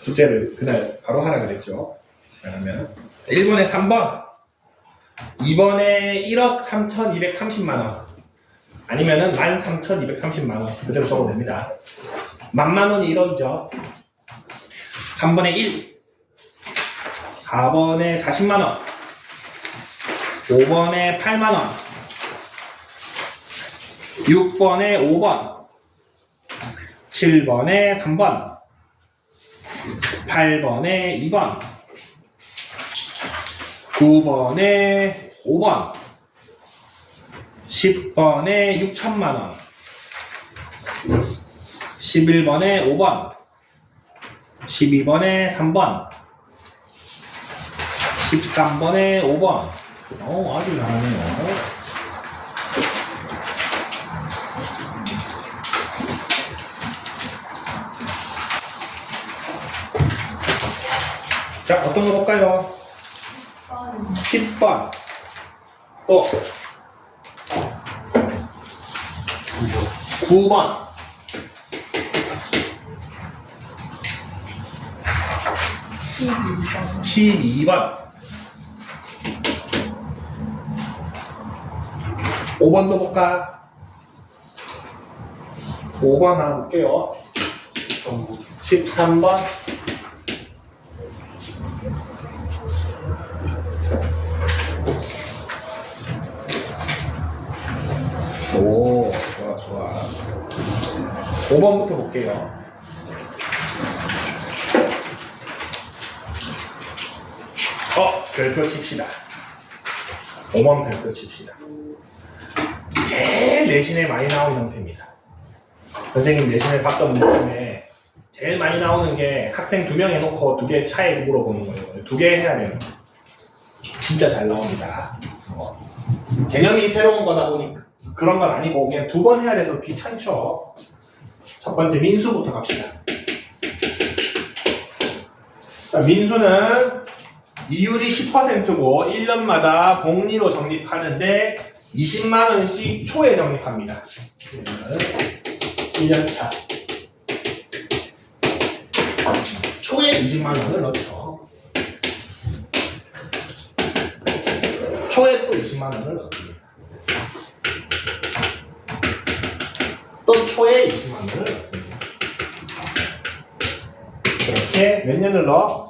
숙제를 그날 바로 하라 그랬죠. 그러면 1번에 3번, 2번에 1억 3,230만원, 아니면은 13,230만원 그대로 적어도 됩니다. 10,000,000원이 1억이죠. 3번에 1, 4번에 40만원, 5번에 8만원, 6번에 5번, 7번에 3번, 8번에 2번, 9번에 5번, 10번에 6천만원, 11번에 5번, 12번에 3번, 13번에 5번. 아주 잘하네요. 자, 어떤 거 볼까요? 10번. 또 9번. 12번. 5번도 볼까? 5번 하나 볼게요. 13번. 오, 좋아, 좋아. 5번부터 볼게요. 별표 칩시다. 5번 별표 칩시다. 제일 내신에 많이 나오는 형태입니다. 선생님 내신에 봤던 문제 중에 제일 많이 나오는 게 학생 2명 해놓고 2개 차이 물어보는 거예요. 2개 해야 되는 거예요. 진짜 잘 나옵니다. 개념이 새로운 거다 보니 그런 건 아니고 그냥 2번 해야 돼서 귀찮죠. 첫 번째 민수부터 갑시다. 자, 민수는 이율이 10%고 1년마다 복리로 적립하는데 20만원씩 초에 적립합니다. 1년차 초에 20만원을 넣죠. 초에 또 20만원을 넣습니다. 또 초에 20만원을 넣습니다. 그렇게 몇 년을 넣어?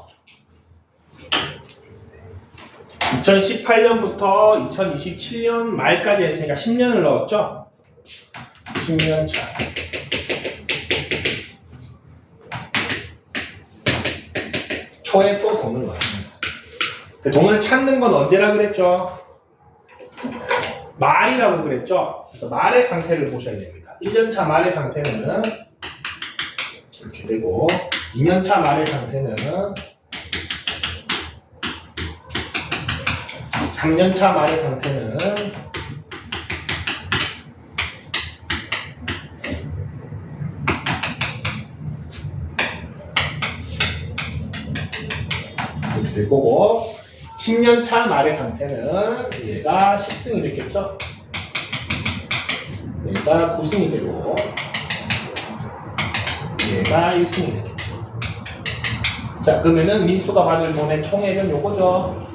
2018년부터 2027년 말까지 했으니까 10년을 넣었죠? 10년 차. 초에 또 돈을 넣습니다. 돈을 찾는 건 언제라 그랬죠? 말이라고 그랬죠? 그래서 말의 상태를 보셔야 됩니다. 1년차 말의 상태는 이렇게 되고 2년차 말의 상태는 3년차 말의 상태는 이렇게 될 거고 10년차 말의 상태는 얘가 10승이 됐겠죠? 얘가 9승이 되고 얘가 1승이 됐겠죠. 자, 그러면은 민수가 받을 돈의 총액은 요거죠.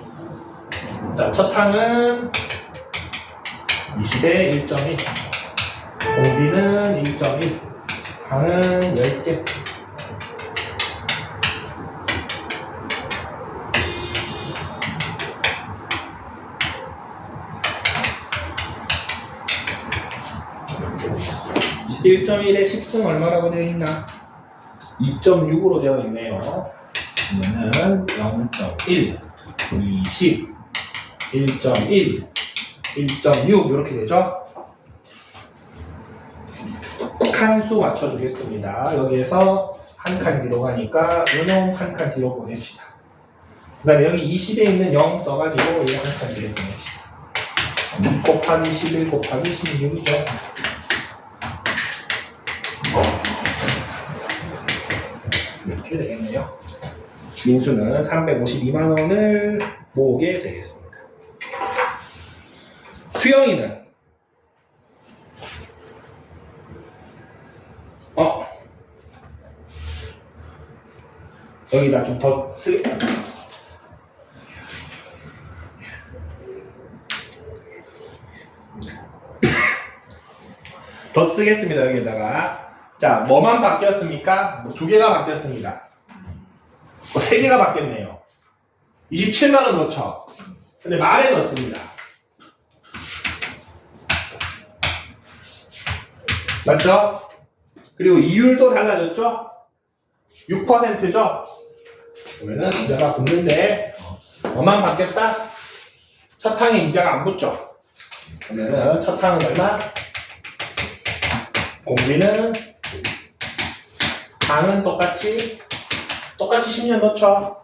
자, 첫 항은 20에 1.1, 공비는 1.1, 항은 10개. 이렇게 되겠습니다. 1.1에 10승 얼마라고 되어 있나? 2.6으로 되어 있네요. 그러면은 0.1, 20, 1.1, 1.6 이렇게 되죠? 칸수 맞춰주겠습니다. 여기에서 한 칸 뒤로 가니까 요놈 한 칸 뒤로 보냅시다. 그 다음에 여기 20에 있는 0 써가지고 얘 한 칸 뒤로 보냅시다. 2 곱하기 11 곱하기 16이죠. 이렇게 되겠네요. 민수는 352만원을 모으게 되겠습니다. 수영이는 여기다 좀 더 쓰. 더 쓰겠습니다. 여기다가. 자, 뭐만 바뀌었습니까? 두 개가 바뀌었습니다. 세 개가 바뀌었네요. 27만 원 넣죠. 근데 말에 넣습니다. 맞죠? 그리고 이율도 달라졌죠? 6%죠? 그러면은 이자가 붙는데 뭐만 바뀌었다? 첫 항에 이자가 안 붙죠? 그러면은 첫 항은 얼마? 공비는 항은 똑같이 10년 넣죠?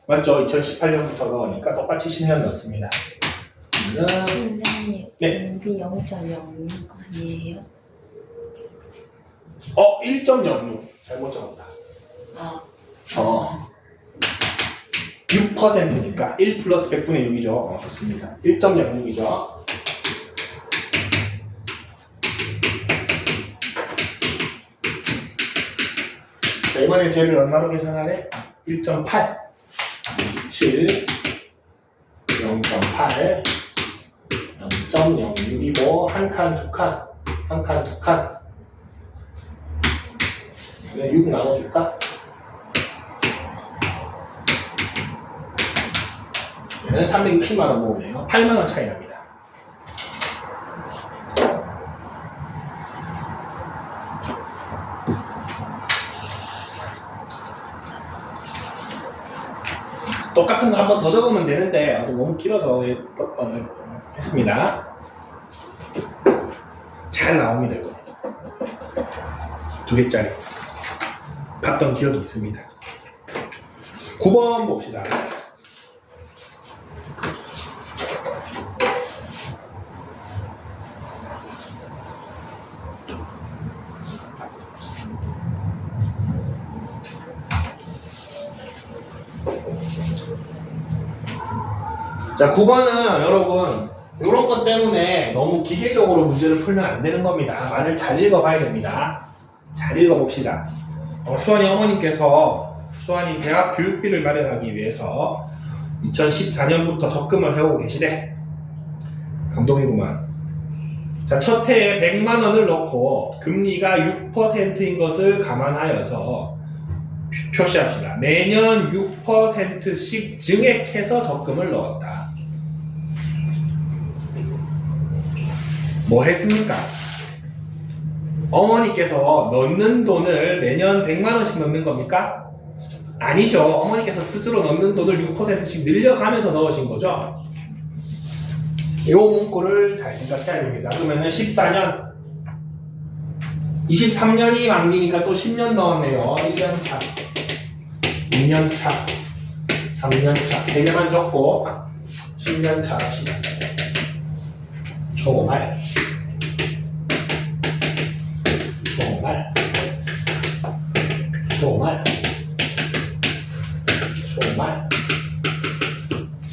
맞죠? 2018년부터 넣으니까 똑같이 10년 넣습니다. 선생님, 네. 공비 0.06 아니에요? 1.06 잘못 적었다. 아, 6%니까 1 플러스 100분의 6이죠. 좋습니다. 1.06이죠. 자, 이번에 쟤를 얼마로 계산하래? 1.8 27 0.8 0.06이고 한 칸, 두 칸, 한 칸, 두 칸. 6 나눠줄까? 얘는 320만원 모으네요. 8만원 차이 납니다. 똑같은 거 한 번 더 적으면 되는데 아주 너무 길어서 했습니다. 잘 나옵니다. 이거 두 개짜리 봤던 기억이 있습니다. 9번 봅시다. 자, 9번은 여러분 이런 것 때문에 너무 기계적으로 문제를 풀면 안 되는 겁니다. 말을 잘 읽어봐야 됩니다. 잘 읽어봅시다. 수환이 어머니께서 수환이 대학 교육비를 마련하기 위해서 2014년부터 적금을 해오고 계시대. 감동이구만. 자, 첫 해에 100만 원을 넣고 금리가 6%인 것을 감안하여서 표시합시다. 매년 6%씩 증액해서 적금을 넣었다. 뭐 했습니까? 어머니께서 넣는 돈을 매년 100만 원씩 넣는 겁니까? 아니죠. 어머니께서 스스로 넣는 돈을 6%씩 늘려가면서 넣으신 거죠. 이 문구를 잘 생각해야 됩니다. 그러면은 14년 23년이 만기니까 또 10년 넣었네요. 1년 차, 2년 차, 3년 차, 3개만 적고 10년 차 합시다. 초말, 초말, 초말, 초말.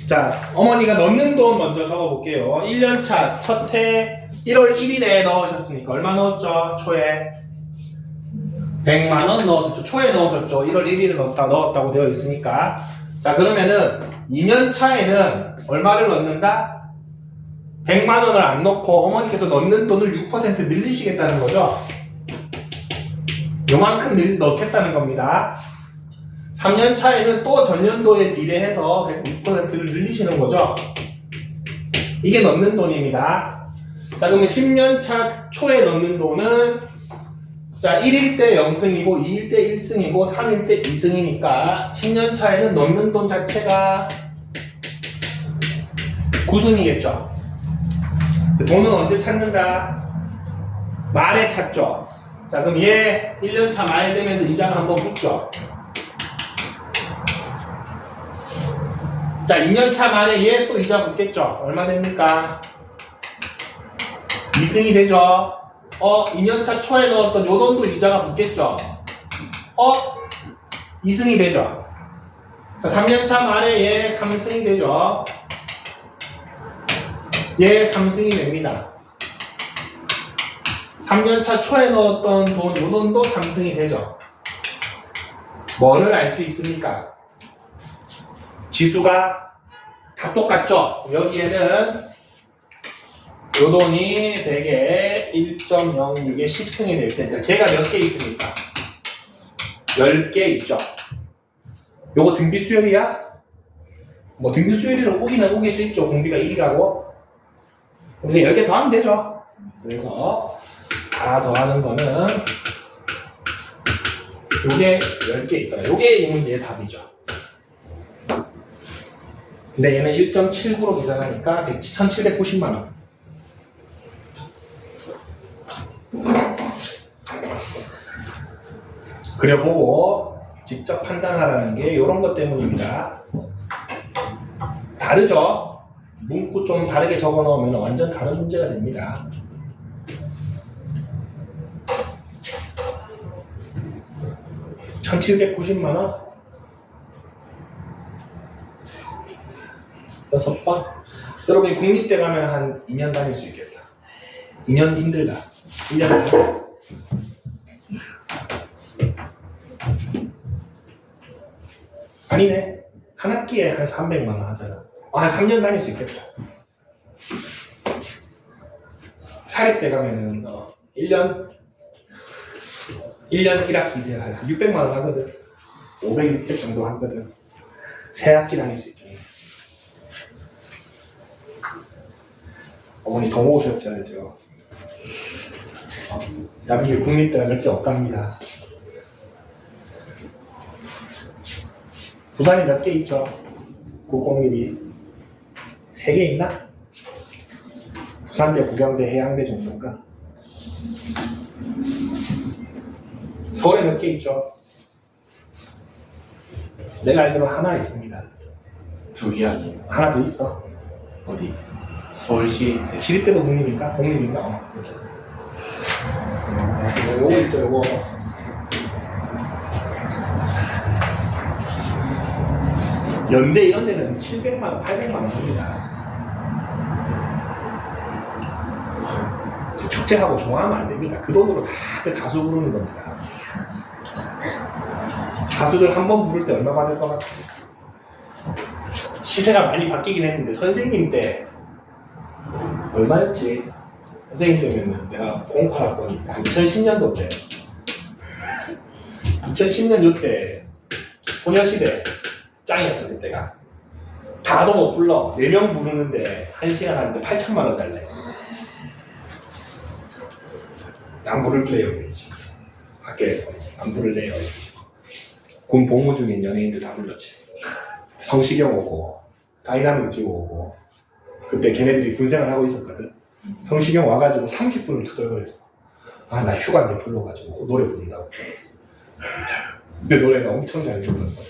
자, 어머니가 넣는 돈 먼저 적어볼게요. 1년차 첫 해 1월 1일에 넣으셨으니까 얼마 넣었죠? 초에 100만원 넣었었죠. 초에 넣으셨죠. 1월 1일에 넣었다고 되어 있으니까. 자, 그러면은 2년차에는 얼마를 넣는다? 100만원을 안 넣고 어머니께서 넣는 돈을 6% 늘리시겠다는 거죠. 요만큼 넣겠다는 겁니다. 3년 차에는 또 전년도에 비례해서 106%를 늘리시는 거죠. 이게 넣는 돈입니다. 자, 그러면 10년 차 초에 넣는 돈은 자, 1일 때 0승이고 2일 때 1승이고 3일 때 2승이니까 10년 차에는 넣는 돈 자체가 9승이겠죠. 돈은 언제 찾는다? 말에 찾죠. 자, 그럼 얘 1년차 말 되면서 이자가 한번 붙죠. 자, 2년차 말에 얘 또 이자 붙겠죠. 얼마 됩니까? 2승이 되죠. 2년차 초에 넣었던 요 돈도 이자가 붙겠죠. 2승이 되죠. 자, 3년차 말에 얘 3승이 되죠. 얘 3승이 됩니다. 3년차 초에 넣었던 돈, 요 돈도 3승이 되죠. 뭐를 알 수 있습니까? 지수가 다 똑같죠? 여기에는 요 돈이 대개 1.06에 10승이 될 테니까 걔가 몇 개 있습니까? 10개 있죠? 요거 등비 수열이야? 뭐 등비 수열이를 우기면 우길 수 있죠. 공비가 1이라고. 근데 10개 더하면 되죠. 그래서 다 더하는 거는 요게 10개 있더라. 요게 이 문제의 답이죠. 근데 얘는 1.79로 계산하니까 1790만원. 그려보고 직접 판단하라는 게 이런 것 때문입니다. 다르죠? 문구 좀 다르게 적어 놓으면 완전 다른 문제가 됩니다. (1790만원) 6번? 여러분이 국립대 가면 한 2년 다닐 수 있겠다. 2년 힘들다. 1년 다닐. 아니네. 한 학기에 한 300만원 하잖아. 한 3년 다닐 수 있겠다. 사립대 가면은 1년 1학기 때 한 600만원 하거든. 500, 600 정도 하거든. 세 학기 다닐 수 있죠. 어머니 더 모으셨잖아요. 나중에 국립대가 몇 개 없답니다. 부산에 몇 개 있죠? 국공립이 3개 있나? 부산대, 부경대, 해양대 정도인가? 서울에 몇 개 있죠? 내가 알기로 하나 있습니다. 2개 하나 더 있어. 어디? 서울시 시립대도 국립인가? 공립인가? 요거 있죠, 요거. 연대 이런 데는 700만원, 800만원 합니다. 축제하고 좋아하면 안 됩니다. 그 돈으로 다 그 가수 부르는 겁니다. 가수들 한 번 부를 때 얼마 받을 것 같아요? 시세가 많이 바뀌긴 했는데 선생님 때 얼마였지? 선생님 때면은 내가 08학번이니까 2010년도 때 2010년 요때 소녀시대 짱이었어 그때가. 다도 못 불러. 4명 부르는데 1시간 하는데 8천만원 달래. 안 부를래요 이러지. 학교에서 이제 안 부를래요 이러지. 군 복무 중인 연예인들 다 불렀지. 성시경 오고 다이나믹 듀오 오고. 그때 걔네들이 군생활 하고 있었거든. 성시경 와가지고 30분을 투덜거렸어. 아 나 휴가인데 불러가지고 노래 부른다고. 근데 노래가 엄청 잘 불러서.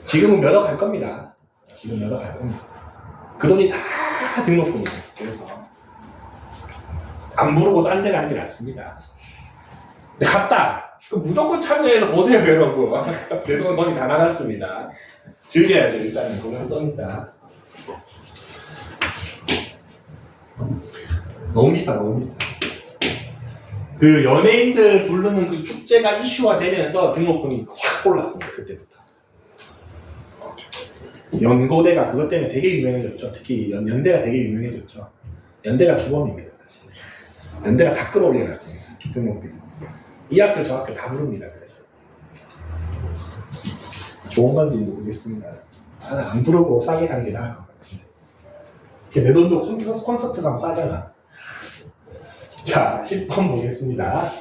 지금은 몇 억 할 겁니다. 지금 몇 억 할 겁니다. 그 돈이 다 등록금이에요. 그래서 안 부르고 싼 데 가는 게 낫습니다. 근데 갔다. 무조건 참여해서 보세요 여러분. 내 돈이 다 나갔습니다. 즐겨야죠. 일단은 돈은 썹니다. 너무 비싸, 너무 비싸. 그 연예인들 부르는 그 축제가 이슈화 되면서 등록금이 확 올랐습니다. 그때부터. 연고대가 그것 때문에 되게 유명해졌죠. 특히 연대가 되게 유명해졌죠. 연대가 주범입니다. 사실. 연대가 다 끌어올려놨습니다. 등록비. 이 학교 저 학교 다 부릅니다. 그래서 좋은 건지 모르겠습니다. 나는 안 부르고 싸게 가는 게 나을 것 같은데. 내 돈 주고 콘서트 가면 싸잖아. 자, 10번 보겠습니다.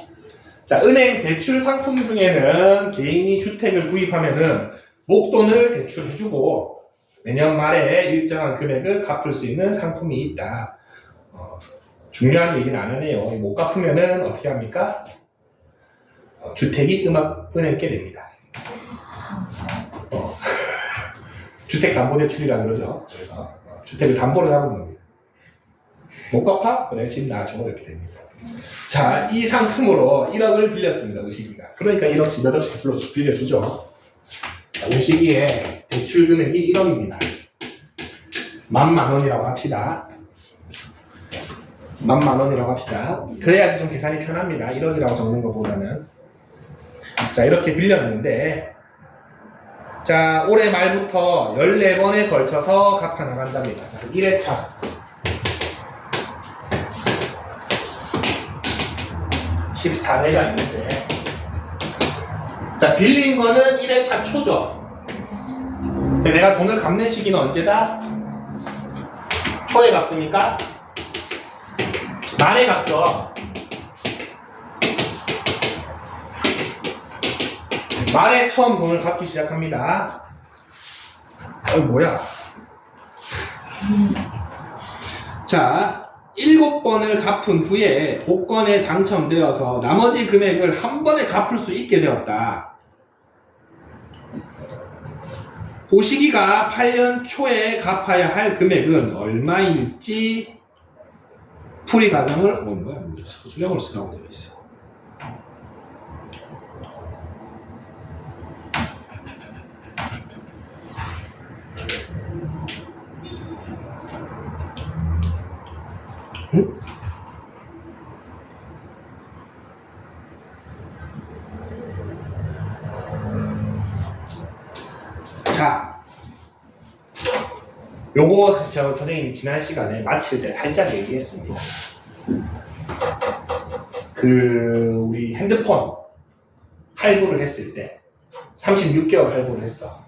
자, 은행 대출 상품 중에는 개인이 주택을 구입하면은 목돈을 대출해주고 매년 말에 일정한 금액을 갚을 수 있는 상품이 있다. 중요한 얘기는 안 하네요. 못 갚으면은 어떻게 합니까? 주택이 은행께 냅니다. 주택담보대출이라 그러죠. 그래서 주택을 담보로 잡은 겁니다. 못 갚아? 그래, 집 놔줘. 이렇게 됩니다. 자, 이 상품으로 1억을 빌렸습니다. 의식이가. 그러니까 1억씩 몇 억씩 빌려주죠. 자, 의식이의 대출 금액이 1억입니다. 10,000,000원이라고 합시다. 10,000,000원이라고 합시다. 그래야지 좀 계산이 편합니다. 1억이라고 적는 것보다는. 자, 이렇게 빌렸는데, 자, 올해 말부터 14번에 걸쳐서 갚아 나간답니다. 자, 1회차. (14회가) 있는데, 자, 빌린 거는 1회차 초죠. 근데 내가 돈을 갚는 시기는 언제다? 초에 갚습니까? 말에 갚죠. 말에 처음 돈을 갚기 시작합니다. 뭐야? 자, 7번을 갚은 후에 복권에 당첨되어서 나머지 금액을 한 번에 갚을 수 있게 되었다. 그 시기가 8년 초에 갚아야 할 금액은 얼마일지 풀이 과정을 뭐야? 수정을 쓰라고 되어 있어. 응? 자, 요거 사실 제가 선생님이 지난 시간에 마칠 때 살짝 얘기했습니다. 우리 핸드폰 할부를 했을 때 36개월 할부를 했어.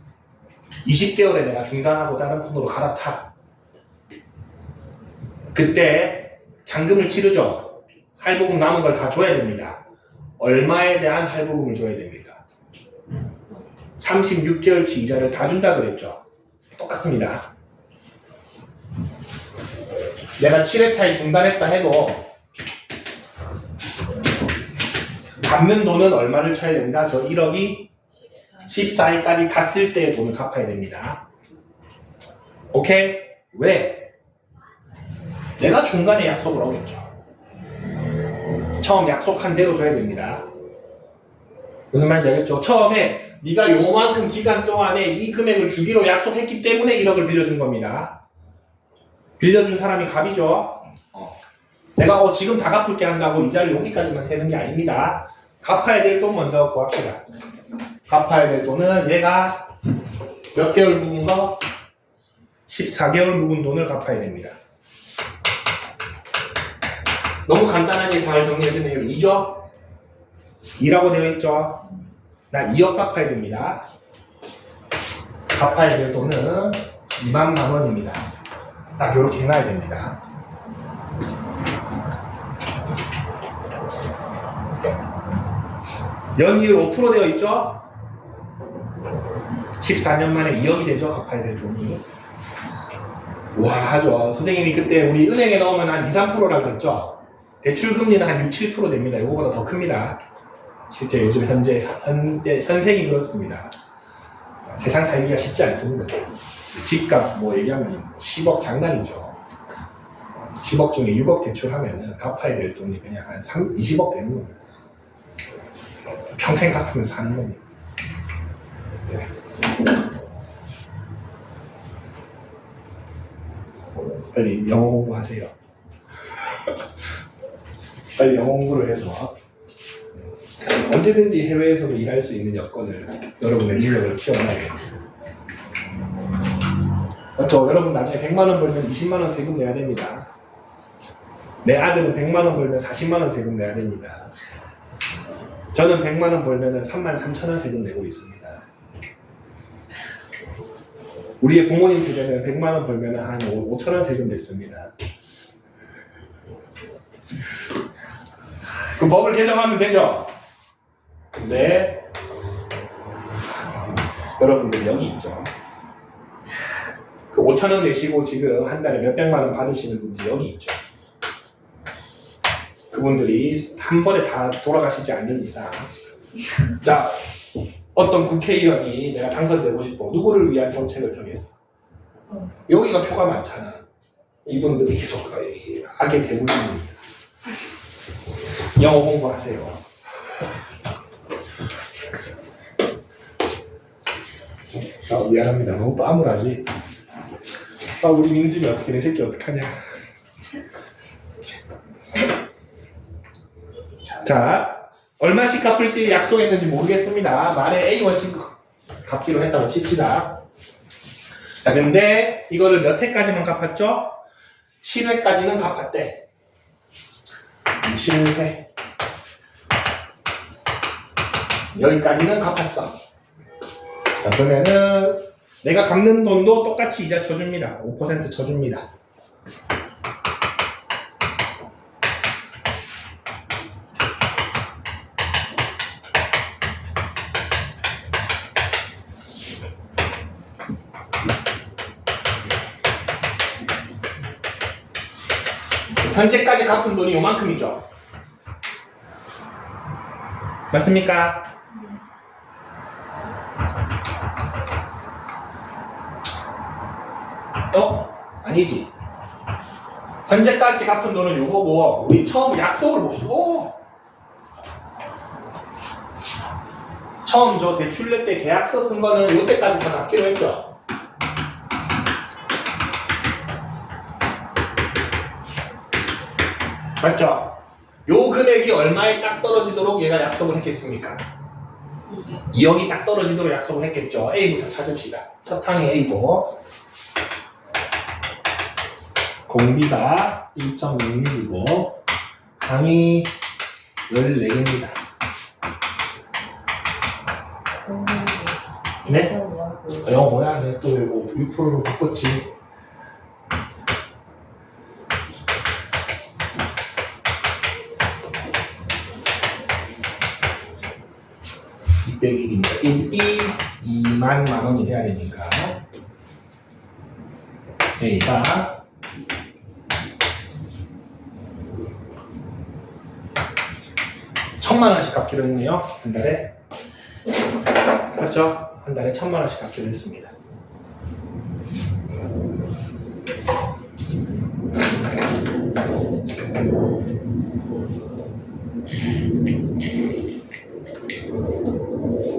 20개월에 내가 중단하고 다른 폰으로 갈아타. 그때 잔금을 치르죠. 할부금 남은 걸 다 줘야 됩니다. 얼마에 대한 할부금을 줘야 됩니까? 36개월치 이자를 다 준다 그랬죠. 똑같습니다. 내가 7회차에 중단했다 해도 갚는 돈은 얼마를 쳐야 된다? 저 1억이 14회까지 갔을 때의 돈을 갚아야 됩니다. 오케이? 왜? 내가 중간에 약속을 어겼죠. 처음 약속한 대로 줘야 됩니다. 무슨 말인지 알겠죠? 처음에 네가 요만큼 기간 동안에 이 금액을 주기로 약속했기 때문에 1억을 빌려준 겁니다. 빌려준 사람이 갑이죠. 내가 지금 다 갚을게 한다고 이자를 여기까지만 세는 게 아닙니다. 갚아야 될 돈 먼저 구합시다. 갚아야 될 돈은 얘가 몇 개월 묵은 거? 14개월 묵은 돈을 갚아야 됩니다. 너무 간단하게 잘 정리해주네요. 2죠? 2라고 되어 있죠? 나 2억 갚아야 됩니다. 갚아야 될 돈은 2만 원입니다. 딱 이렇게 해놔야 됩니다. 연이율 5% 되어 있죠? 14년 만에 2억이 되죠? 갚아야 될 돈이. 와, 하죠. 선생님이 그때 우리 은행에 넣으면 한 2, 3%라고 했죠? 대출금리는 한 6, 7% 됩니다. 이거보다 더 큽니다. 실제 요즘 현생이 그렇습니다. 세상 살기가 쉽지 않습니다. 집값 뭐 얘기하면 10억 장난이죠. 10억 중에 6억 대출하면 갚아야 될 돈이 그냥 한 20억 되는 겁니다. 평생 갚으면서 사는 겁니다. 빨리 영어 공부하세요. 빨리 영어 공부를 해서 언제든지 해외에서도 일할 수 있는 여건을 여러분의 능력을 키워놔야 됩니다. 맞죠? 여러분 나중에 100만원 벌면 20만원 세금 내야 됩니다. 내 아들은 100만원 벌면 40만원 세금 내야 됩니다. 저는 100만원 벌면 33,000원 세금 내고 있습니다. 우리의 부모님 세대는 100만원 벌면 한 5,000원 세금 냈습니다. 그 법을 개정하면 되죠? 근데 여러분들 여기 있죠. 그 5,000원 내시고 지금 한 달에 몇백만원 받으시는 분들이 여기 있죠. 그분들이 한 번에 다 돌아가시지 않는 이상, 자, 어떤 국회의원이 내가 당선되고 싶어. 누구를 위한 정책을 펴겠어? 여기가 표가 많잖아. 이분들이 계속 악의 대물림입니다. 영어 공부하세요. 미안합니다. 너무 또 암울하지? 우리 민준이 어떻게, 내 새끼 어떡하냐. 자, 얼마씩 갚을지 약속했는지 모르겠습니다. 말에 A1씩 갚기로 했다고 칩시다. 자, 근데 이거를 몇 회까지만 갚았죠? 7회까지는 갚았대. 7회. 여기까지는 갚았어. 자, 그러면은 내가 갚는 돈도 똑같이 이자 쳐줍니다. 5% 쳐줍니다. 현재까지 갚은 돈이 요만큼이죠. 맞습니까? 아니지. 현재까지 갚은 돈은 요거고 우리 처음 약속을 봅시다. 처음 저 대출낼 때 계약서 쓴 거는 요때까지 다 갚기로 했죠. 맞죠? 요 금액이 얼마에 딱 떨어지도록 얘가 약속을 했겠습니까? 2억이 딱 떨어지도록 약속을 했겠죠. A부터 찾읍시다. 첫 항이 A고 공비가 1.6mm이고 항이 14개입니다. 네? 영어 뭐야? 네, 또 이거 6%로 바꿨지. 빼기니까 2만 원이 돼야 되니까 A가 1,000만 원씩 갚기로 했네요. 한 달에. 맞죠? 한 달에 1,000만 원씩 갚기로 했습니다.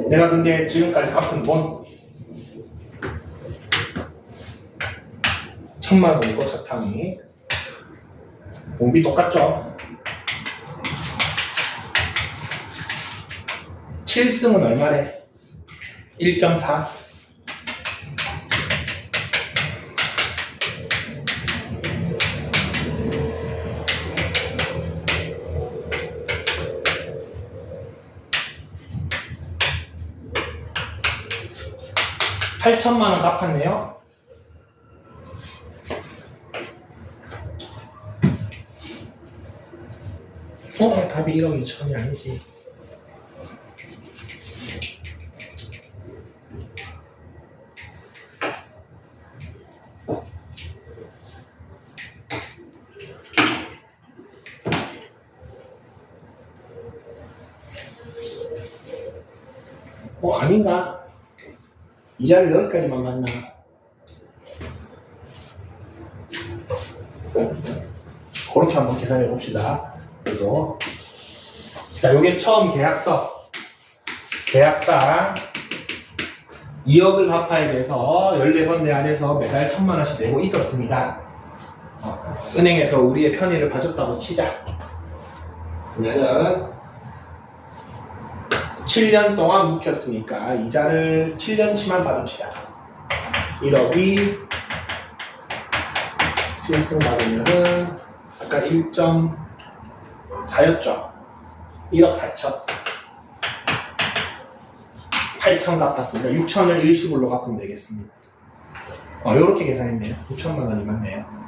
내가 근데 지금까지 갚은 돈 1,000만 원이고 첫 항이 공비 똑같죠? 7승은 얼마래? 1.4 8,000만 원 갚았네요. 답이 1억 2천이 아니지. 아닌가? 이자를 여기까지만 만나. 그렇게 한번 계산해 봅시다. 그리고 자, 요게 처음 계약서. 계약상 2억을 갚아야 돼서 14번 내 안에서 매달 1,000만 원씩 내고 있었습니다. 은행에서 우리의 편의를 봐줬다고 치자. 그러면은 7년 동안 묵혔으니까 이자를 7년치만 받읍시다. 1억이 7승 받으면은 아까 1.4였죠. 1억 4천. 8천 갚았습니다. 6천을 일시불로 갚으면 되겠습니다. 요렇게 계산했네요. 9천만 원이 맞네요.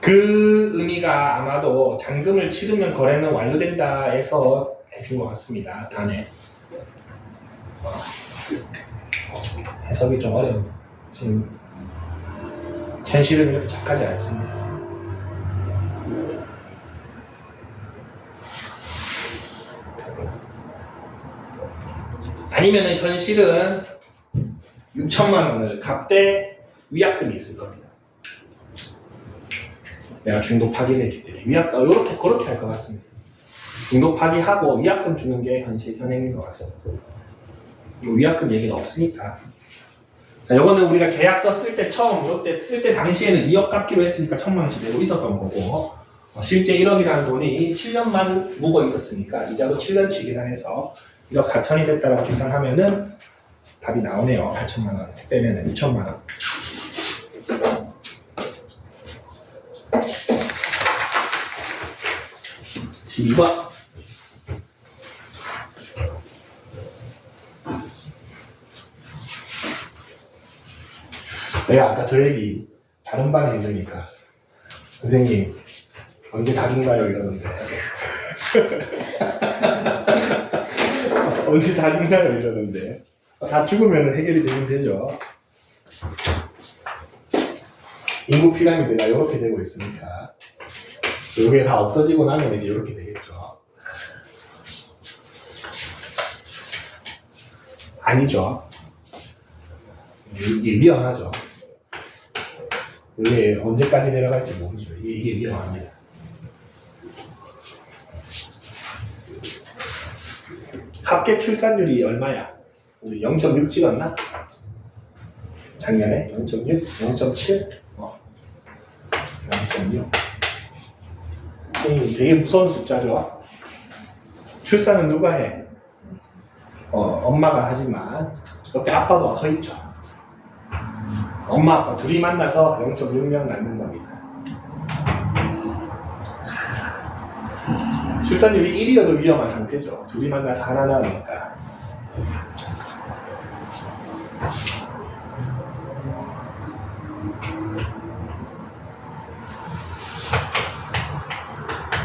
그 의미가 아마도 잔금을 치르면 거래는 완료된다 해서 해준 것 같습니다. 단에. 해석이 좀 어려워요. 지금 현실은 이렇게 착하지 않습니다. 아니면은 현실은 6천만 원을 갚되 위약금이 있을 겁니다. 내가 중도 파기를 했기 때문에 위약금 이렇게 그렇게 할 것 같습니다. 중도 파기하고 위약금 주는 게 현실 현행인 것 같습니다. 뭐 위약금 얘기는 없으니까 자, 요거는 우리가 계약서 쓸 때 처음, 이때 쓸 때 당시에는 2억 갚기로 했으니까 1,000만 원씩 내고 있었던 거고, 실제 1억이라는 돈이 7년만 묵어 있었으니까 이자도 7년치 계산해서 1억 4천이 됐다라고 계산하면은 답이 나오네요. 8천만 원 빼면은 2천만 원. (12번) 내가 아까 저 얘기 다른 반에 해주니까 선생님 언제 다 죽나요 이러는데 언제 다 죽나요 이러는데 다 죽으면 해결이 되긴 되죠. 인구 피라미드가 이렇게 되고 있으니까 이게 다 없어지고 나면 이제 이렇게 되겠죠. 아니죠. 이게 위험하죠. 이게 언제까지 내려갈지 모르죠. 이게 위험합니다. 합계 출산율이 얼마야? 우리 0.6 찍었나? 작년에 0.6? 0.7? 0.6 되게 무서운 숫자죠. 출산은 누가 해? 엄마가 하지만 옆에 아빠도 서 있죠. 엄마 아빠 둘이 만나서 0.6명 낳는 겁니다. 출산율이 1이어도 위험한 상태죠. 둘이 만나서 하나 낳으니까.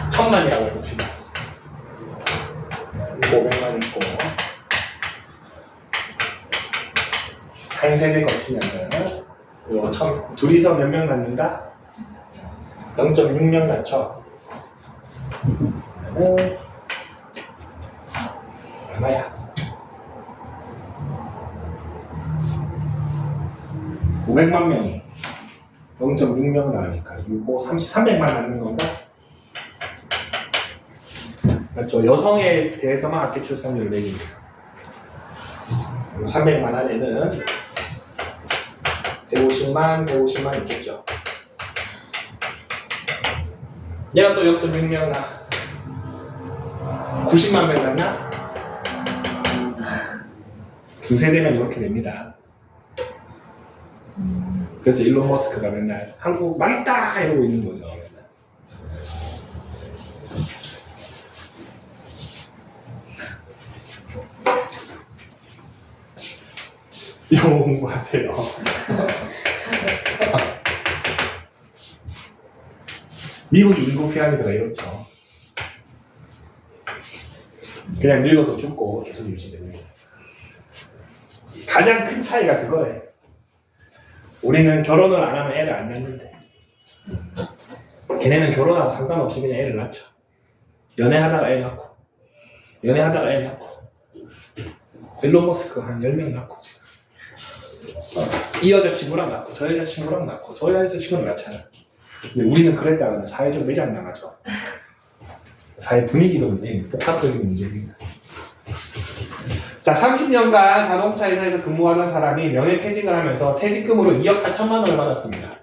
천만이라고 해봅시다. 500만 있고 한 세대 거치면은 둘이서 몇 명 낳는다? 0.6명 낳죠. 얼마야? 500만 명이 0.6명 낳으니까 6, 5, 30, 300만 낳는 건가? 맞죠? 여성에 대해서만 합계 출산율을 매깁니다. 300만 안에는 150만 있겠죠. 얘가 또 0.6명 나 90만 명 낳나? 두세 대면 이렇게 됩니다. 그래서 일론 머스크가 맨날 한국 망했다 이러고 있는 거죠. 맨날. 영어 공부하세요. 미국 인구 피라미드가 이렇죠. 그냥 늙어서 죽고 계속 유지되는 거예요. 가장 큰 차이가 그거예요. 우리는 결혼을 안 하면 애를 안 낳는데 걔네는 결혼하고 상관없이 그냥 애를 낳죠. 연애하다가 애 낳고 연애하다가 애 낳고 일론 머스크 한 10명 낳고 지금 이 여자친구랑 낳고 저 여자친구랑 낳고 저 여자친구랑 낳잖아. 근데 우리는 그랬다가는 사회적 매장 나가죠. 사회 분위기도 복합적인 문제입니다. 자, 30년간 자동차 회사에서 근무하던 사람이 명예퇴직을 하면서 퇴직금으로 2억 4천만 원을 받았습니다.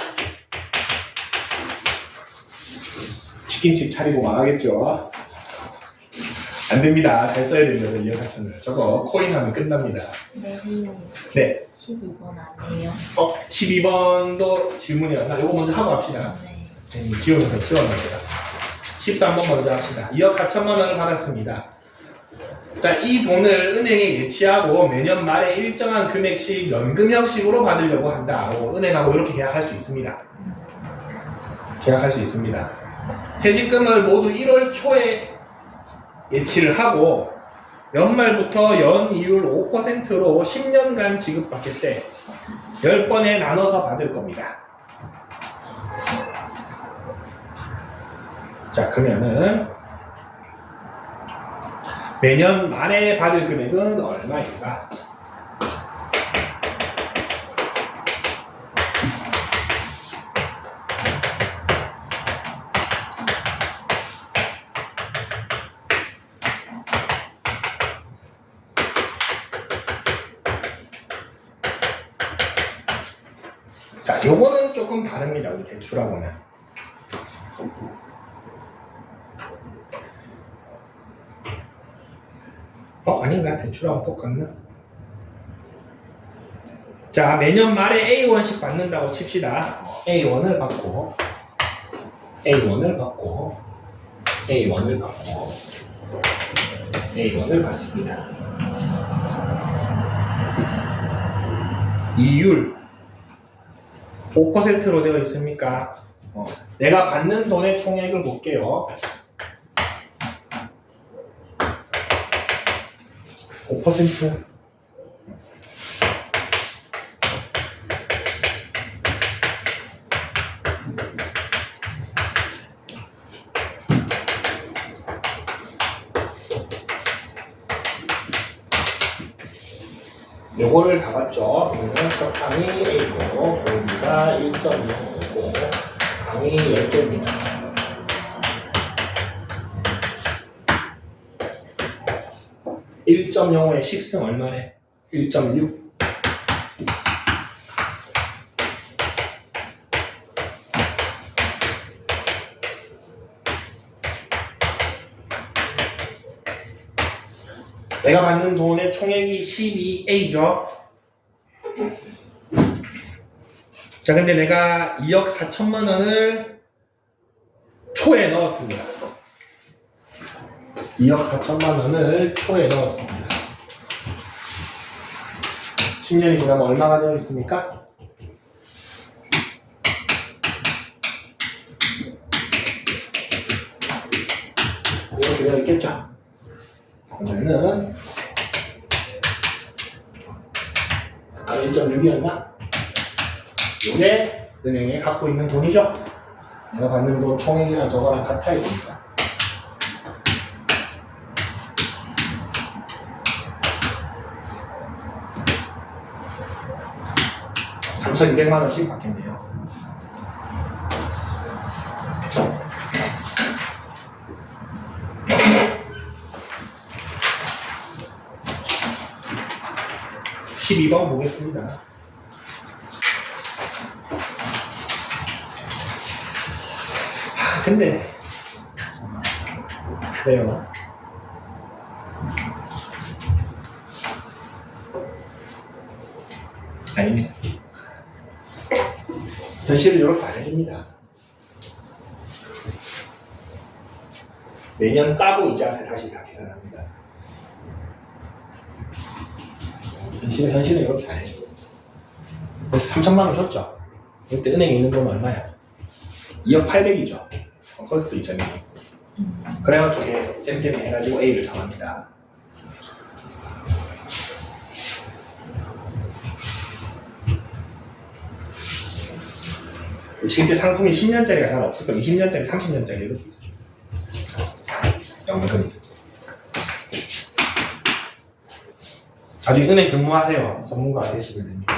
치킨집 차리고 망하겠죠. 안 됩니다. 잘 써야 되면서 2억 4천을. 저거 코인 하면 끝납니다. 네. 네. 12번 아니에요? 12번도 질문이었나? 이거 먼저 하고 합시다. 네. 지우면서 치워놓습니다. 13번 먼저 합시다. 2억 4천만 원을 받았습니다. 자, 이 돈을 은행에 예치하고 매년 말에 일정한 금액씩 연금 형식으로 받으려고 한다. 은행하고 이렇게 계약할 수 있습니다. 계약할 수 있습니다. 퇴직금을 모두 1월 초에 예치를 하고 연말부터 연이율 5%로 10년간 지급받겠대. 10번에 나눠서 받을 겁니다. 자, 그러면은 매년 말에 받을 금액은 얼마인가? 조금 다릅니다. 우리 대출하고는. 아닌가? 대출하고 똑같나? 자, 매년 말에 A1씩 받는다고 칩시다. A1을 받고 A1을 받고 A1을 받고 A1을 받습니다. 이율 5%로 되어 있습니까? 내가 받는 돈의 총액을 볼게요. 5%. 요거를 다 봤죠? 그러면 석항이 A고 공비가 1.05고 강이 10개입니다. (1.05에 10승) 얼마네? 1.6. 내가 받는 돈의 총액이 12A죠. 자, 근데 내가 2억 4천만 원을 초에 넣었습니다. 2억 4천만 원을 초에 넣었습니다. 10년이 지나면 얼마가 되어 있습니까? 이렇게 되어 있겠죠. 그러면은 아까 1.6이었나? 이게 은행에 갖고 있는 돈이죠. 내가 받는 돈 총액이랑 저거랑 같아야 됩니다. 3,200만 원씩 받겠네요. (12번) 보겠습니다. 근데 왜요? 아닙니다. 현실은 이렇게 안 해줍니다. 매년 까고 이자세 다시 다 계산합니다. 현실은 이렇게 안 해줘요. 그래서 3천만 원 줬죠. 이때 은행에 있는 돈은 얼마야? 2억 8백이죠. 그것도 있잖아요. 그래가지고 이렇게 쌤쌤이 해가지고 A를 정합니다. 실제 상품이 10년짜리가 잘 없을 거예요. 20년짜리, 30년짜리 이렇게 있어요. 연금. 나중에 은행 근무하세요. 전문가가 되시면 됩니다.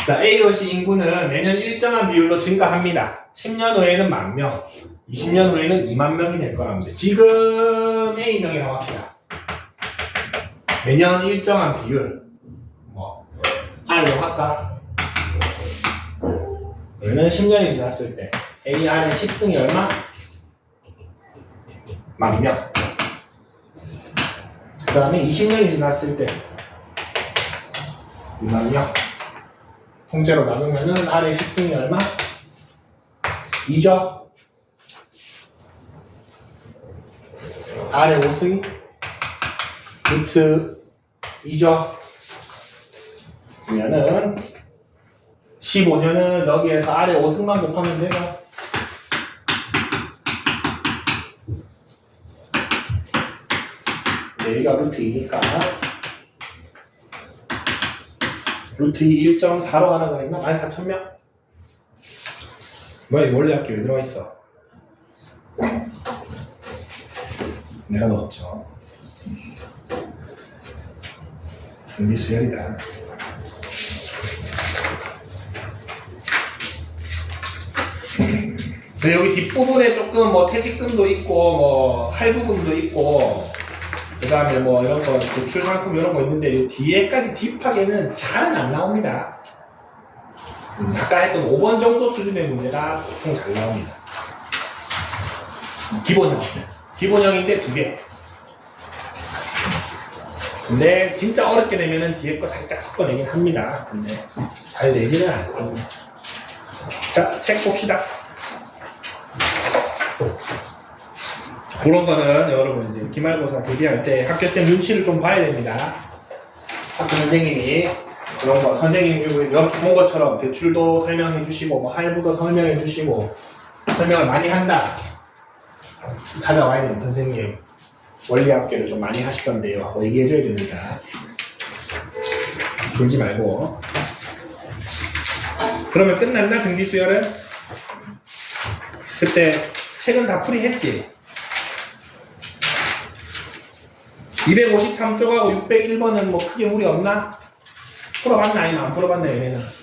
자, A도시 인구는 매년 일정한 비율로 증가합니다. 10년 후에는 10,000명, 20년 후에는 20,000명이 될 거랍니다. 지금 A명이라고 합시다. 매년 일정한 비율. R로 할까? 그러면 10년이 지났을 때 AR의 10승이 얼마? 10,000명. 그 다음에 20년이 지났을 때 20,000명. 통째로 나누면은 R의 10승이 얼마? 2죠. R의 5승이 루트 2죠. 그러면은 15년은 여기에서 R의 5승만 곱하면 돼요. 여기가 루트 2니까 루트 2 1.4로 하나 그랬나? 14,000명? 뭐야, 이거 원래 학교 왜 들어가 있어? 내가 넣었죠. 준비수열이다. 여기 뒷부분에 조금 퇴직금도 있고 할부금도 있고 그 다음에 이런 거 대출 상품 이런 거 있는데 이 뒤에까지 딥하게는 잘은 안 나옵니다. 아까 했던 5번 정도 수준의 문제가 보통 잘 나옵니다. 기본형. 기본형인데 2개. 근데 진짜 어렵게 되면은 뒤에 거 살짝 섞어내긴 합니다. 근데 잘 내지는 않습니다. 자, 책 봅시다. 그런 거는 여러분 이제 기말고사 대비할 때 학교쌤 눈치를 좀 봐야 됩니다. 학교 선생님이 그런 거 선생님이 이렇게 본 것처럼 대출도 설명해 주시고 뭐 할부도 설명해 주시고 설명을 많이 한다. 찾아와야 되는 선생님 원리학교를 좀 많이 하시던데요 하고 얘기해 줘야 됩니다. 졸지 말고. 그러면 끝났나 등비수열은? 그때 책은 다 풀이했지? 253쪽하고 601번은 뭐 크게 무리 없나? 풀어봤나 아니면 안 풀어봤나 얘네는?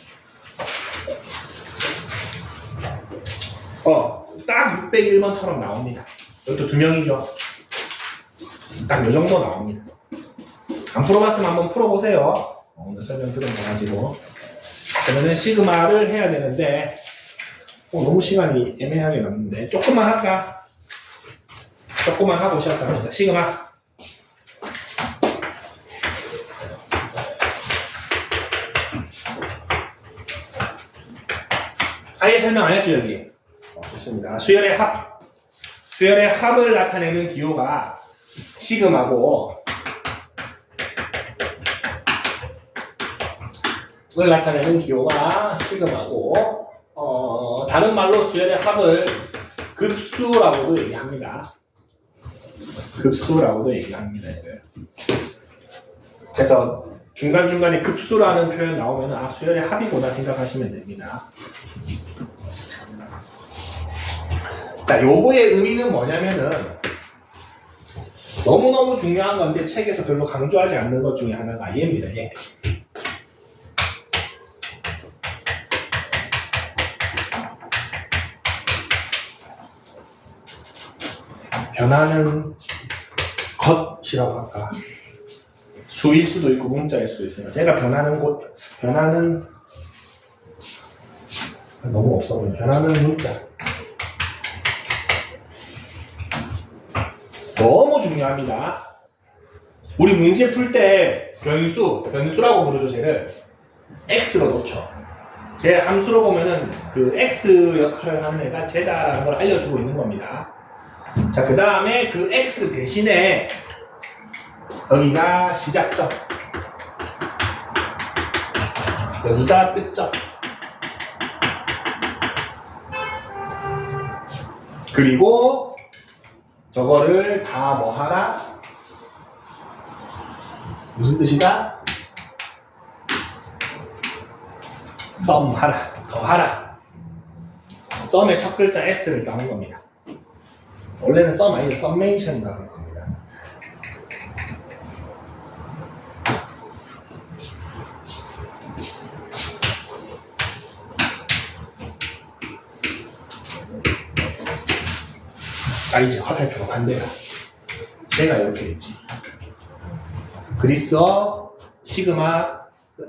딱 601번처럼 나옵니다. 이것도 2명이죠. 딱 요 정도 나옵니다. 안 풀어봤으면 한번 풀어보세요. 오늘 설명 들은 거 가지고. 그러면은 시그마를 해야 되는데 너무 시간이 애매하게 남는데 조금만 할까? 조금만 하고 시작합니다. 시그마. 아예 설명 안 했죠 여기. 좋습니다. 수열의 합. 수열의 합을 나타내는 기호가 시그마고 을 나타내는 기호가 시그마고 다른 말로 수열의 합을 급수라고도 얘기합니다. 급수라고도 얘기합니다. 그래서 중간중간에 급수라는 표현 나오면 아 수열의 합이구나 생각하시면 됩니다. 자, 요거의 의미는 뭐냐면은 너무너무 중요한 건데 책에서 별로 강조하지 않는 것 중에 하나가 얘입니다. 얘. 변하는 것이라고 할까? 수일 수도 있고 문자일 수도 있어요. 제가 변하는 곳, 변하는 너무 없어 보여. 변하는 문자. 너무 중요합니다. 우리 문제 풀 때 변수라고 부르죠, 쟤를. x로 놓죠. 제 함수로 보면은 그 x 역할을 하는 애가 쟤다라는 걸 알려주고 있는 겁니다. 자, 그 다음에 그 x 대신에 여기가 시작점, 여기가 끝점, 그리고 저거를 다 뭐 하라? 무슨 뜻이다? 썸하라, 더하라. 썸의 첫 글자 S를 따는 겁니다. 원래는 썸 아니고 썸메이션이라고 하는 겁니다. 이제 화살표가 반대야. 제가 이렇게 했지. 그리스어 시그마,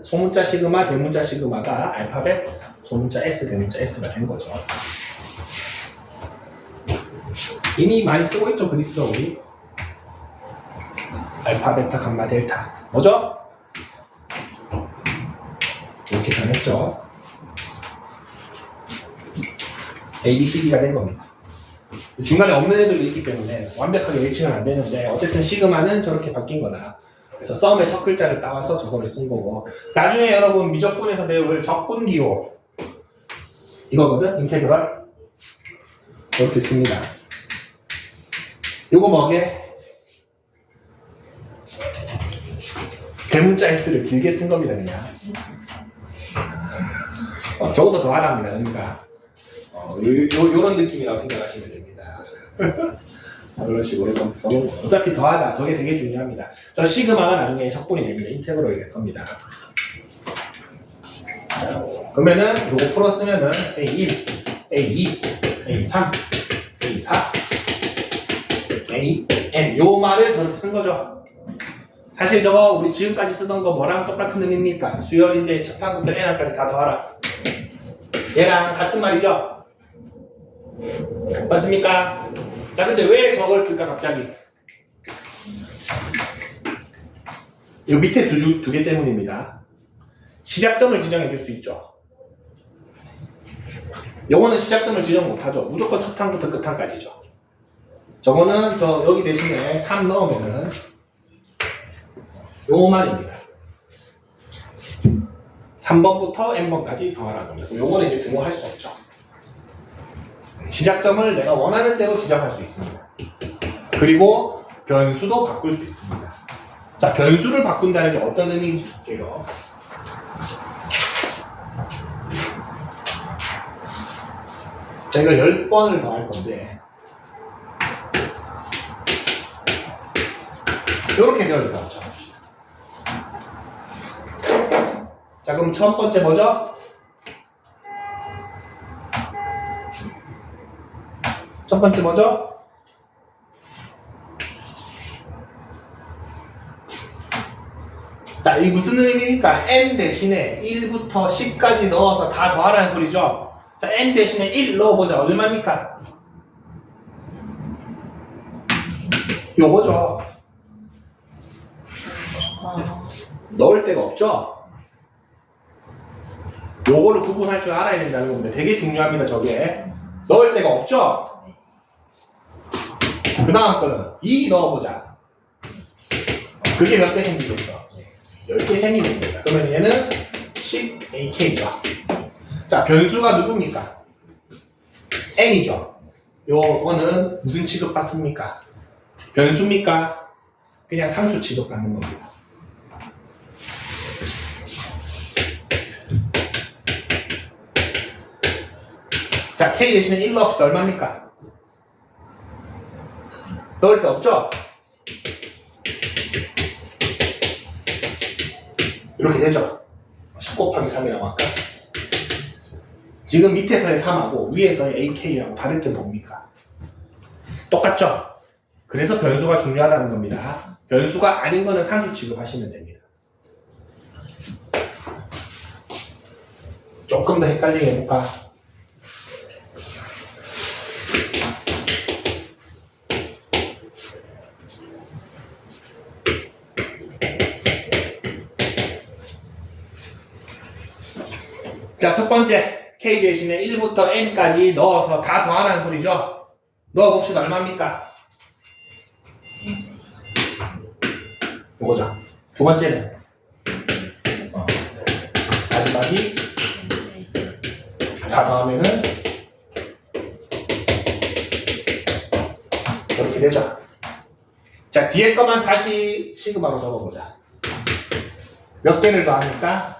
소문자 시그마, 대문자 시그마가 알파벳 소문자 S, 대문자 S가 된 거죠. 이미 많이 쓰고 있죠, 그리스어 우리. 알파, 베타, 감마, 델타. 뭐죠? 이렇게 변했죠. A, B, C, D가 된 겁니다. 중간에 없는 애들도 있기 때문에 완벽하게 예측은 안 되는데 어쨌든 시그마는 저렇게 바뀐 거다. 그래서 썸의 첫 글자를 따와서 저거를 쓴 거고, 나중에 여러분 미적분에서 배울 적분기호 이거거든? 인테그럴 이렇게 씁니다. 요거 뭐게? 대문자 S를 길게 쓴 겁니다. 그냥 저것도 더 하랍니다. 의미가 요런 느낌이라고 생각하시면 됩니다. 그런 식으로 좀 써놓은 거. 어차피 더하다. 저게 되게 중요합니다. 저 시그마가 나중에 적분이 됩니다. 인테그럴이 될 겁니다. 자, 그러면은 요거 풀었으면은 A1, A2, A3, A4, AN 요 말을 저렇게 쓴 거죠. 사실 저거 우리 지금까지 쓰던 거 뭐랑 똑같은 의미입니까? 수열인데 첫판부터 N까지 다 더하라. 얘랑 같은 말이죠? 맞습니까? 자, 근데 왜 저걸 쓸까 갑자기? 이 밑에 두 개 때문입니다. 시작점을 지정해 줄 수 있죠. 요거는 시작점을 지정 못하죠. 무조건 첫 항부터 끝 항까지죠. 저거는 저 여기 대신에 3 넣으면은 요 말입니다. 3번부터 n번까지 더하라는 겁니다. 요거는 이제 등호할 수 없죠. 시작점을 내가 원하는 대로 지정할 수 있습니다. 그리고 변수도 바꿀 수 있습니다. 자, 변수를 바꾼다는 게 어떤 의미인지 볼게요. 제가 10번을 더 할 건데 이렇게 되어 있다고 쳐봅시다. 자, 그럼 첫 번째 뭐죠? 첫 번째 뭐죠? 자, 이 무슨 의미입니까? n 대신에 1부터 10까지 넣어서 다 더하라는 소리죠? 자, n 대신에 1 넣어보자. 얼마입니까? 요거죠. 넣을 데가 없죠? 요거를 구분할 줄 알아야 된다는 겁니다. 되게 중요합니다, 저게. 넣을 데가 없죠? 그 다음 거는 2 넣어보자. 그게 몇 개 생기겠어? 10개 생기는 겁니다. 그러면 얘는 10ak죠. 자, 변수가 누굽니까? n이죠. 요거는 무슨 취급받습니까? 변수입니까? 그냥 상수 취급받는 겁니다. 자, k 대신에 1 넣읍시다. 얼마입니까? 넣을 데 없죠? 이렇게 되죠? 10 곱하기 3이라고 할까? 지금 밑에서의 3하고 위에서의 ak하고 다를 게 뭡니까? 똑같죠? 그래서 변수가 중요하다는 겁니다. 변수가 아닌 거는 상수 취급하시면 됩니다. 조금 더 헷갈리게 해볼까? 자, 첫 번째 k 대신에 1부터 n까지 넣어서 다 더하라는 소리죠. 넣어봅시다. 얼마입니까? 이거죠. 두 번째는 마지막이 다 더하면은 이렇게 되죠. 자, 뒤에 거만 다시 시그마로 적어보자. 몇 개를 더합니까?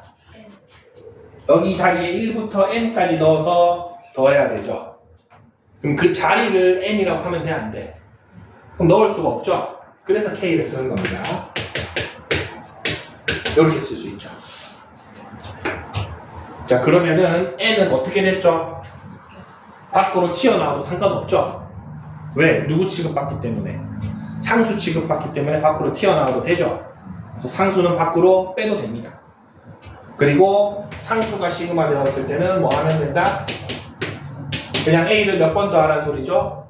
여기 자리에 1부터 n까지 넣어서 더해야 되죠. 그럼 그 자리를 n이라고 하면 돼, 안 돼? 그럼 넣을 수가 없죠. 그래서 k를 쓰는 겁니다. 이렇게 쓸 수 있죠. 자, 그러면은 n은 어떻게 됐죠? 밖으로 튀어나와도 상관없죠. 왜? 누구 취급받기 때문에? 상수 취급받기 때문에 밖으로 튀어나와도 되죠. 그래서 상수는 밖으로 빼도 됩니다. 그리고 상수가 시그마 되었을 때는 뭐 하면 된다? 그냥 a를 몇 번 더하라는 소리죠?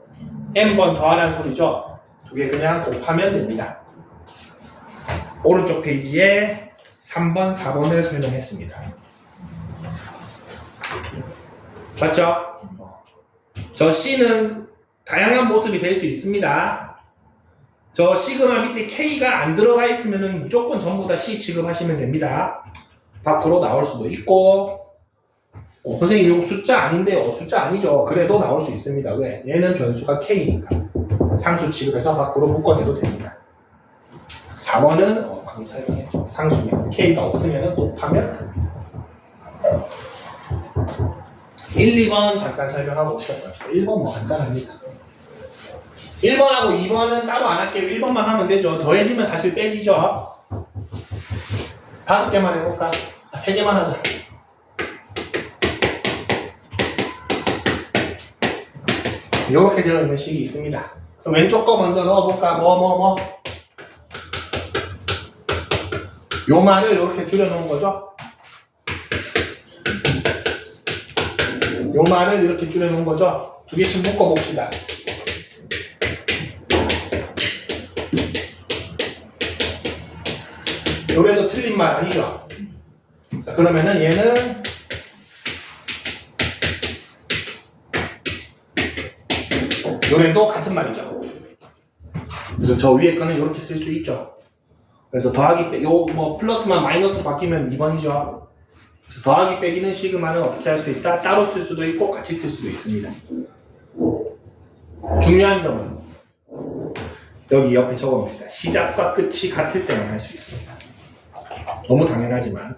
n번 더하라는 소리죠? 두 개 그냥 곱하면 됩니다. 오른쪽 페이지에 3번, 4번을 설명했습니다. 맞죠? 저 C는 다양한 모습이 될 수 있습니다. 저 시그마 밑에 K가 안 들어가 있으면 무조건 전부 다 C 취급하시면 됩니다. 밖으로 나올 수도 있고 선생님 이거 숫자 아닌데요. 숫자 아니죠. 그래도 나올 수 있습니다. 왜? 얘는 변수가 K니까 상수 취급해서 밖으로 묶어내도 됩니다. 4번은 방금 설명했죠. 상수면 K가 없으면 곱하면 됩니다. 1, 2번 잠깐 설명하고 시작합시다. 1번 뭐 간단합니다. 1번하고 2번은 따로 안 할게요. 1번만 하면 되죠. 더해지면 사실 빼지죠. 5개만 해볼까? 3개만 하자. 이렇게 되어 있는 식이 있습니다. 그럼 왼쪽 거 먼저 넣어볼까? 요 말을 이렇게 줄여놓은 거죠. 요 말을 이렇게 줄여놓은 거죠. 두 개씩 묶어봅시다. 요래도 틀린 말 아니죠? 자, 그러면은 얘는 요래도 같은 말이죠. 그래서 저 위에 거는 이렇게 쓸 수 있죠. 그래서 더하기 빼, 요 뭐 플러스만 마이너스로 바뀌면 2번이죠. 그래서 더하기 빼기는 시그마는 어떻게 할 수 있다? 따로 쓸 수도 있고 같이 쓸 수도 있습니다. 중요한 점은 여기 옆에 적어 놓읍시다. 시작과 끝이 같을 때만 할 수 있습니다. 너무 당연하지만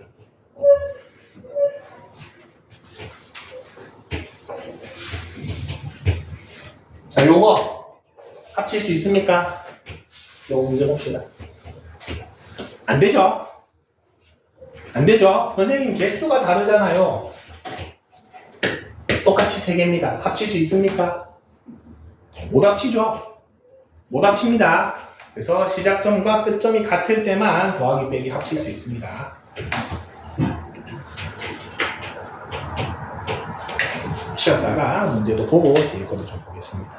자, 요거 합칠 수 있습니까? 요거 문제 봅시다. 안 되죠? 안 되죠? 선생님 개수가 다르잖아요. 똑같이 3개입니다. 합칠 수 있습니까? 못 합치죠? 못 합칩니다. 그래서 시작점과 끝점이 같을 때만 더하기 빼기 합칠 수 있습니다. 쉬었다가 문제도 보고 뒤에 거도 좀 보겠습니다.